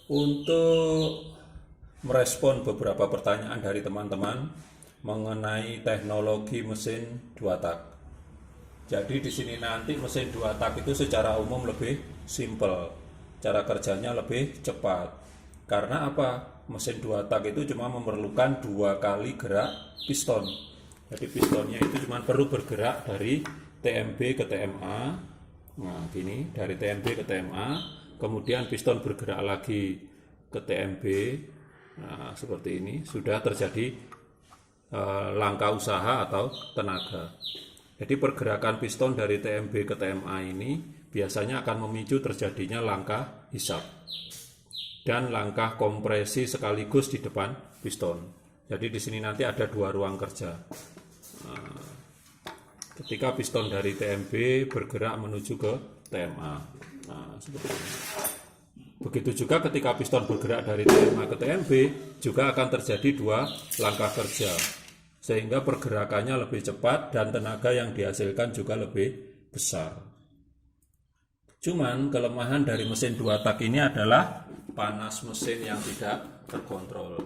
Untuk merespon beberapa pertanyaan dari teman-teman mengenai teknologi mesin dua tak. Jadi di sini nanti mesin dua tak itu secara umum lebih simple, cara kerjanya lebih cepat. Karena apa? Mesin dua tak itu cuma memerlukan dua kali gerak piston. Jadi pistonnya itu cuma perlu bergerak dari TMB ke TMA. Nah, gini, dari TMB ke TMA, kemudian piston bergerak lagi ke TMB. Nah, seperti ini sudah terjadi langkah usaha atau tenaga. Jadi pergerakan piston dari TMB ke TMA ini biasanya akan memicu terjadinya langkah hisap dan langkah kompresi sekaligus di depan piston. Jadi di sini nanti ada dua ruang kerja. Ketika piston dari TMB bergerak menuju ke TMA. Nah, seperti ini. Begitu juga ketika piston bergerak dari TMA ke TMB juga akan terjadi dua langkah kerja. Sehingga pergerakannya lebih cepat dan tenaga yang dihasilkan juga lebih besar. Cuman kelemahan dari mesin dua tak ini adalah panas mesin yang tidak terkontrol.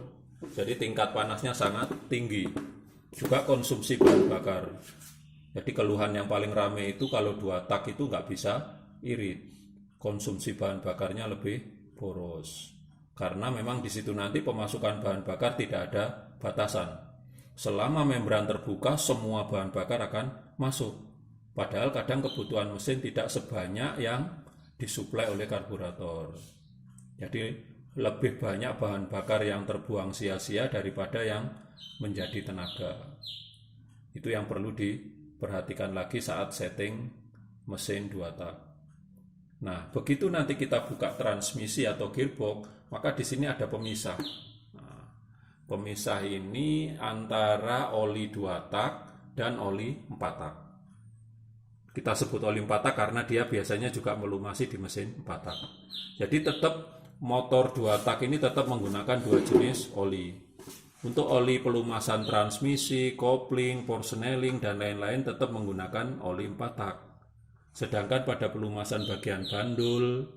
Jadi tingkat panasnya sangat tinggi. Juga konsumsi bahan bakar. Jadi keluhan yang paling ramai itu kalau dua tak itu nggak bisa irit. Konsumsi bahan bakarnya lebih boros. Karena memang di situ nanti pemasukan bahan bakar tidak ada batasan. Selama membran terbuka, semua bahan bakar akan masuk. Padahal kadang kebutuhan mesin tidak sebanyak yang disuplai oleh karburator. Jadi lebih banyak bahan bakar yang terbuang sia-sia daripada yang menjadi tenaga. Itu yang perlu diperhatikan lagi saat setting mesin dua tak. Nah, begitu nanti kita buka transmisi atau gearbox, maka di sini ada pemisah. Nah, pemisah ini antara oli 2 tak dan oli 4 tak. Kita sebut oli 4 tak karena dia biasanya juga melumasi di mesin 4 tak. Jadi tetap motor 2 tak ini tetap menggunakan dua jenis oli. Untuk oli pelumasan transmisi, kopling, porseneling, dan lain-lain tetap menggunakan oli 4 tak. Sedangkan pada pelumasan bagian bandul,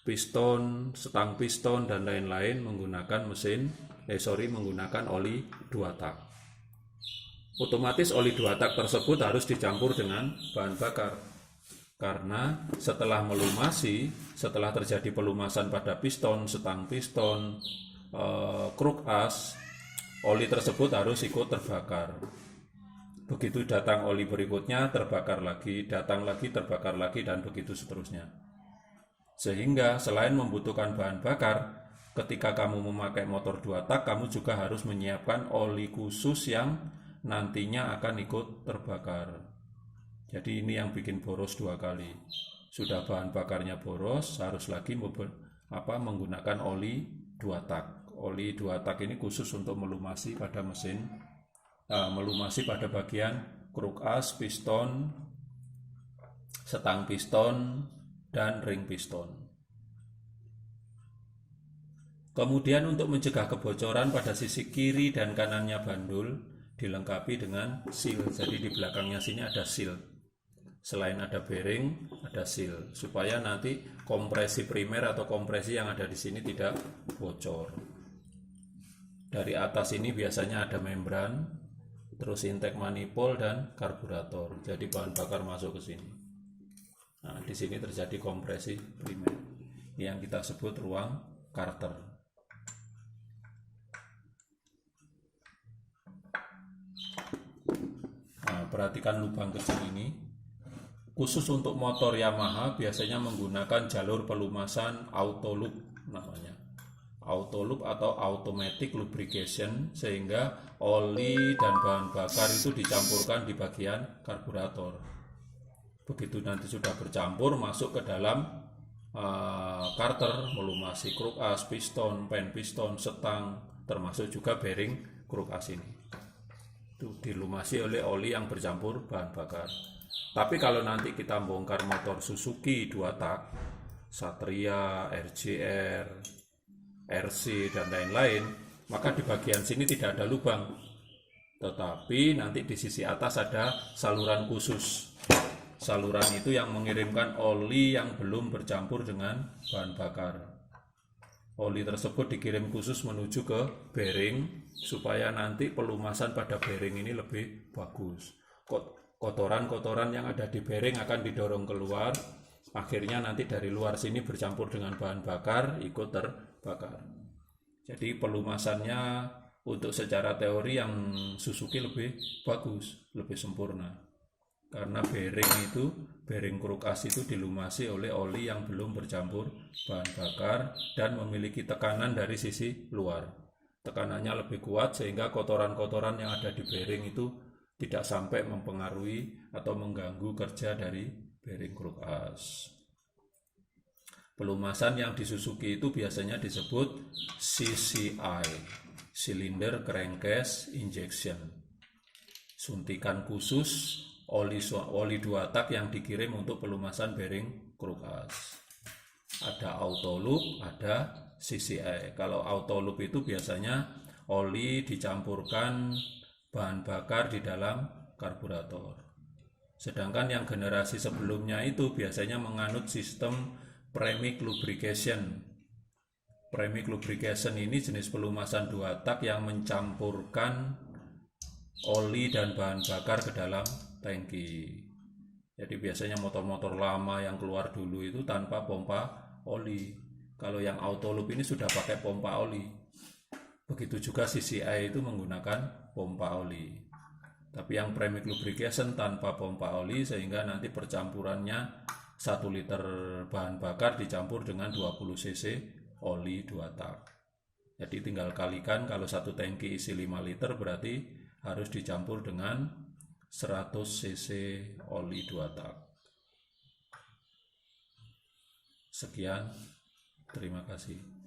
piston, setang piston, dan lain-lain menggunakan menggunakan oli 2 tak. Otomatis oli 2 tak tersebut harus dicampur dengan bahan bakar. Karena setelah melumasi, setelah terjadi pelumasan pada piston, setang piston, kruk as, oli tersebut harus ikut terbakar. Begitu datang oli berikutnya, terbakar lagi, datang lagi, terbakar lagi, dan begitu seterusnya. Sehingga selain membutuhkan bahan bakar, ketika kamu memakai motor 2 tak, kamu juga harus menyiapkan oli khusus yang nantinya akan ikut terbakar. Jadi ini yang bikin boros 2 kali. Sudah bahan bakarnya boros, harus lagi menggunakan oli 2 tak. Oli 2 tak ini khusus untuk melumasi pada mesin, melumasi pada bagian kruk as, piston, setang piston, dan ring piston. Kemudian untuk mencegah kebocoran pada sisi kiri dan kanannya bandul dilengkapi dengan seal. Jadi di belakangnya sini ada seal. Selain ada bearing, ada seal supaya nanti kompresi primer atau kompresi yang ada di sini tidak bocor. Dari atas ini biasanya ada membran, terus intake manifold dan karburator. Jadi bahan bakar masuk ke sini. Nah, di sini terjadi kompresi primer. Yang kita sebut ruang karter. Nah, perhatikan lubang kecil ini. Khusus untuk motor Yamaha biasanya menggunakan jalur pelumasan auto loop namanya. Auto loop atau automatic lubrication, sehingga oli dan bahan bakar itu dicampurkan di bagian karburator. Begitu nanti sudah bercampur masuk ke dalam karter, melumasi kruk as, piston, pen piston, setang, termasuk juga bearing kruk as ini. Itu dilumasi oleh oli yang bercampur bahan bakar. Tapi kalau nanti kita bongkar motor Suzuki 2 tak, Satria, RJR, RC, dan lain-lain, maka di bagian sini tidak ada lubang. Tetapi nanti di sisi atas ada saluran khusus. Saluran itu yang mengirimkan oli yang belum bercampur dengan bahan bakar. Oli tersebut dikirim khusus menuju ke bearing supaya nanti pelumasan pada bearing ini lebih bagus. Kotoran-kotoran yang ada di bearing akan didorong keluar, akhirnya nanti dari luar sini bercampur dengan bahan bakar ikut terbakar. Jadi pelumasannya untuk secara teori yang Suzuki lebih bagus, lebih sempurna. Karena bearing kruk as itu dilumasi oleh oli yang belum bercampur bahan bakar dan memiliki tekanan dari sisi luar. Tekanannya lebih kuat sehingga kotoran-kotoran yang ada di bearing itu tidak sampai mempengaruhi atau mengganggu kerja dari bearing kruk as. Pelumasan yang di Suzuki itu biasanya disebut CCI, Cylinder Crankcase Injection. Suntikan khusus oli 2 tak yang dikirim untuk pelumasan bearing kruk as. Ada auto loop, ada CCI. Kalau auto loop itu biasanya oli dicampurkan bahan bakar di dalam karburator. Sedangkan yang generasi sebelumnya itu biasanya menganut sistem premix lubrication. Premix lubrication ini jenis pelumasan 2 tak yang mencampurkan oli dan bahan bakar ke dalam tangki. Jadi biasanya motor-motor lama yang keluar dulu itu tanpa pompa oli. Kalau yang auto loop ini sudah pakai pompa oli. Begitu juga CCI itu menggunakan pompa oli. Tapi yang premix lubrication tanpa pompa oli sehingga nanti percampurannya 1 liter bahan bakar dicampur dengan 20 cc oli 2 tak. Jadi tinggal kalikan, kalau satu tangki isi 5 liter berarti harus dicampur dengan 100 cc oli 2 tak. Sekian, terima kasih.